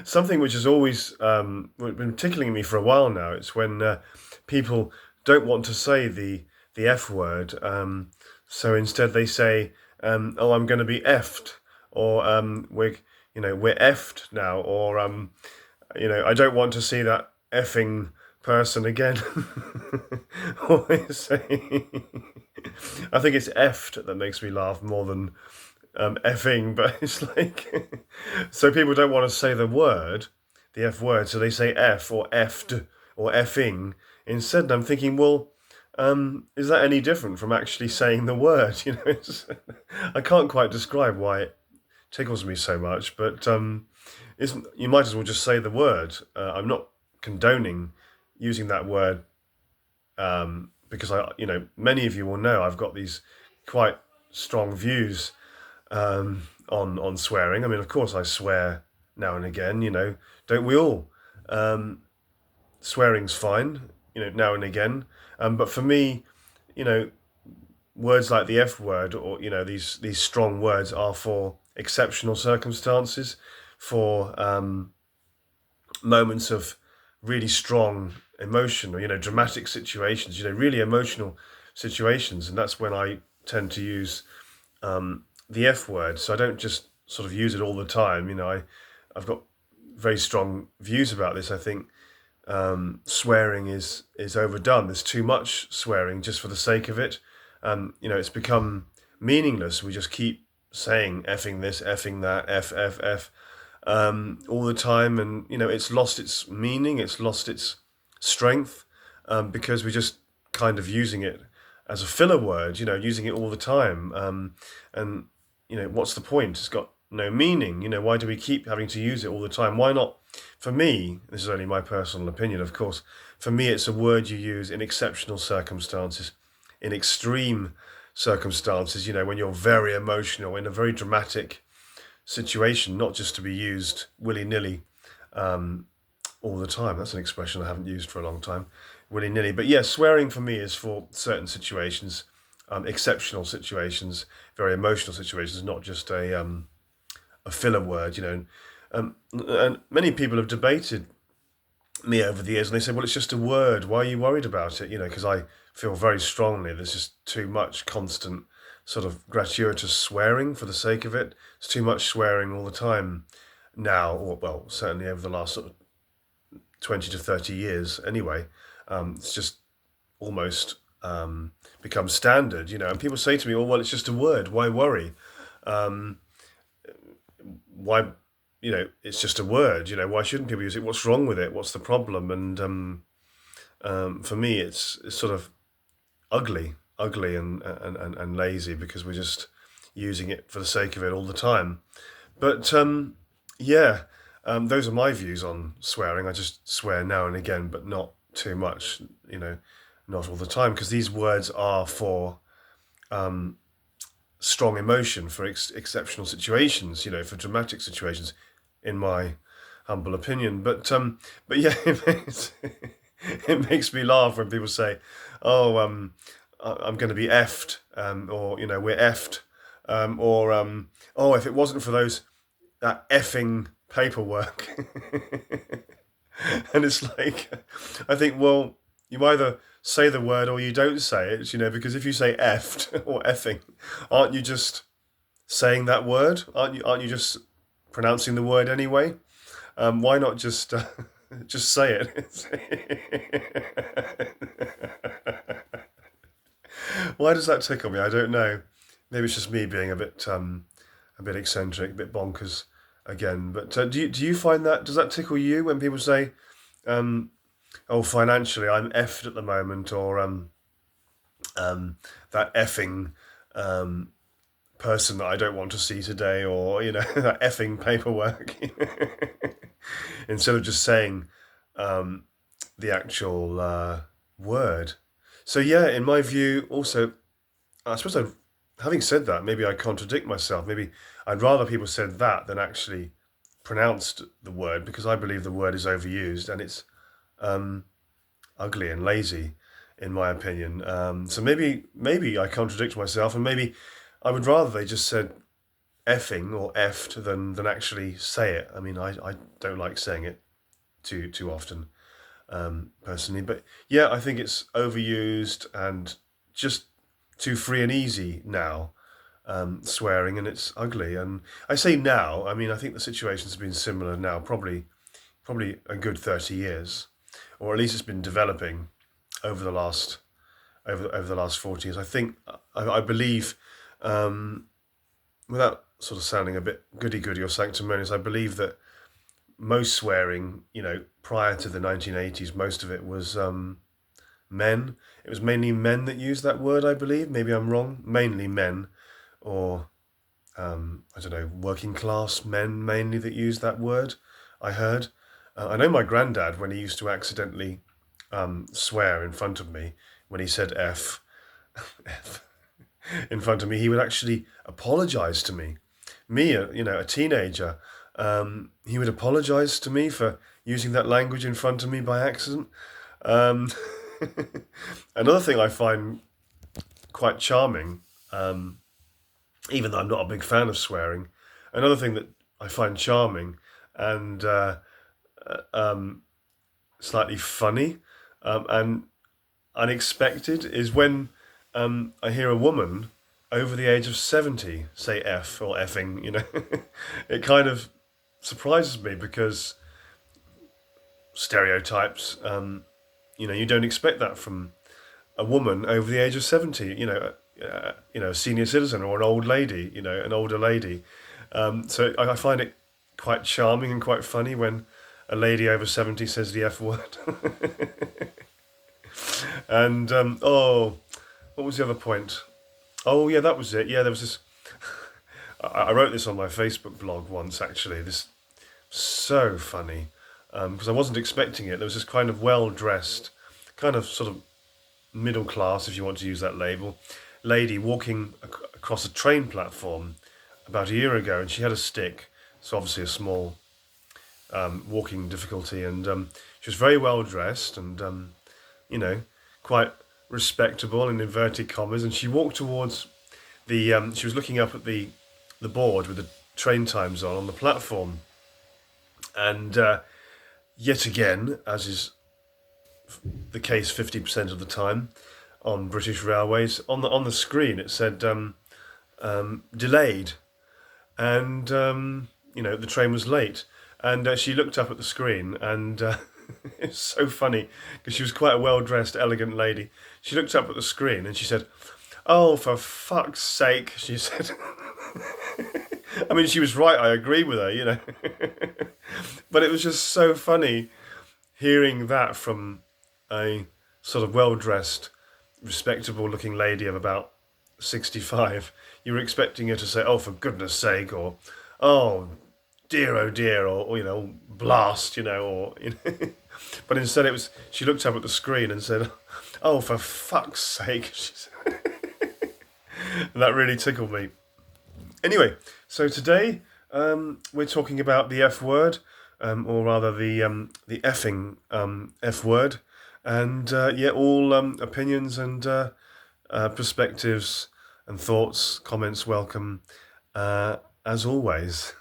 Something which has always been tickling me for a while now. It's when people don't want to say the F word, so instead they say, "Oh, I'm going to be effed," or we're effed now," or I don't want to see that effing person again. Or they say, I think it's effed that makes me laugh more than effing, but it's like, so people don't want to say the F word, so they say F or effed or effing instead. And I'm thinking, well, is that any different from actually saying the word? I can't quite describe why it tickles me so much, but you might as well just say the word. I'm not condoning using that word because many of you will know I've got these quite strong views on swearing. I mean, of course, I swear now and again. Don't we all? Swearing's fine. Now and again. But for me, you know, words like the F word or these strong words are for exceptional circumstances, for moments of really strong emotion or dramatic situations. Really emotional situations, and that's when I tend to use the F word. So I don't just sort of use it all the time. I've got very strong views about this. I think swearing is overdone. There's too much swearing just for the sake of it. It's become meaningless. We just keep saying effing this, effing that, f all the time, and it's lost its meaning. It's lost its strength because we're just kind of using it as a filler word. Using it all the time, and what's the point? It's got no meaning. Why do we keep having to use it all the time? Why not? For me, this is only my personal opinion, of course. For me, it's a word you use in exceptional circumstances, in extreme circumstances. When you're very emotional, in a very dramatic situation, not just to be used willy nilly all the time. That's an expression I haven't used for a long time, willy nilly. But yeah, swearing for me is for certain situations, exceptional situations, very emotional situations, not just a filler word. And many people have debated me over the years, and they say, "Well, it's just a word. Why are you worried about it?" Because I feel very strongly there's just too much constant sort of gratuitous swearing for the sake of it. It's too much swearing all the time now, or well, certainly over the last sort of 20 to 30 years. Anyway, it's just almost become standard. And people say to me, "Oh, well, it's just a word. Why worry? Why?" It's just a word. Why shouldn't people use it? What's wrong with it? What's the problem? And for me, it's sort of ugly and lazy because we're just using it for the sake of it all the time. But yeah, those are my views on swearing. I just swear now and again, but not too much. Not all the time, because these words are for strong emotion, for exceptional situations. For dramatic situations, in my humble opinion. But yeah, it makes me laugh when people say, "Oh, I'm going to be effed," or "We're effed," or "Oh, if it wasn't for that effing paperwork." And it's like, I think, well, you either say the word or you don't say it. Because if you say effed or effing, aren't you just saying that word? Aren't you just pronouncing the word anyway? Why not just just say it? Why does that tickle me? I don't know. Maybe it's just me being a bit eccentric, a bit bonkers again. But do you find that, does that tickle you when people say, um, "Oh, financially, I'm effed at the moment," or that effing um, person that I don't want to see today, or that effing paperwork, instead of just saying the actual word. So yeah, in my view, also, I suppose having said that, maybe I contradict myself. Maybe I'd rather people said that than actually pronounced the word, because I believe the word is overused and it's ugly and lazy, in my opinion. So maybe I contradict myself, and maybe I would rather they just said effing or effed than actually say it. I mean, I don't like saying it too often, personally. But yeah, I think it's overused and just too free and easy now, swearing, and it's ugly. And I say now, I mean, I think the situation's been similar now, probably a good 30 years, or at least it's been developing over the last over the last 40 years. I think I believe, without sort of sounding a bit goody-goody or sanctimonious, I believe that most swearing, prior to the 1980s, most of it was men. It was mainly men that used that word, I believe. Maybe I'm wrong. Mainly men, or I don't know, working class men mainly that used that word, I heard. I know my granddad, when he used to accidentally swear in front of me, when he said F, F in front of me, he would actually apologize to me. Me, a teenager, he would apologize to me for using that language in front of me by accident. Um, Another thing I find quite charming, even though I'm not a big fan of swearing, another thing that I find charming and slightly funny, and unexpected is when I hear a woman over the age of 70 say F or effing, It kind of surprises me because stereotypes, you don't expect that from a woman over the age of 70, a senior citizen or an old lady, an older lady. So I find it quite charming and quite funny when a lady over 70 says the F word. And, what was the other point? Oh, yeah, that was it. Yeah, there was this. I wrote this on my Facebook blog once, actually. This so funny, because I wasn't expecting it. There was this kind of well-dressed, kind of sort of middle class, if you want to use that label, lady walking across a train platform about a year ago, and she had a stick, so obviously a small walking difficulty, and she was very well dressed and quite respectable in inverted commas, and she walked towards the she was looking up at the board with the train times on the platform, and yet again, as is the case 50% of the time on British railways, on the screen it said delayed, and the train was late, and she looked up at the screen, and it's so funny because she was quite a well-dressed, elegant lady. She looked up at the screen and she said, "Oh, for fuck's sake," she said. I mean, she was right. I agree with her, but it was just so funny hearing that from a sort of well-dressed, respectable-looking lady of about 65. You were expecting her to say, "Oh, for goodness sake," or "Oh, dear, oh dear," or blast, or but instead it was, she looked up at the screen and said, "Oh, for fuck's sake," she said. And that really tickled me. Anyway, so today we're talking about the F word, or rather the effing F word, and all opinions and perspectives and thoughts, comments welcome, as always.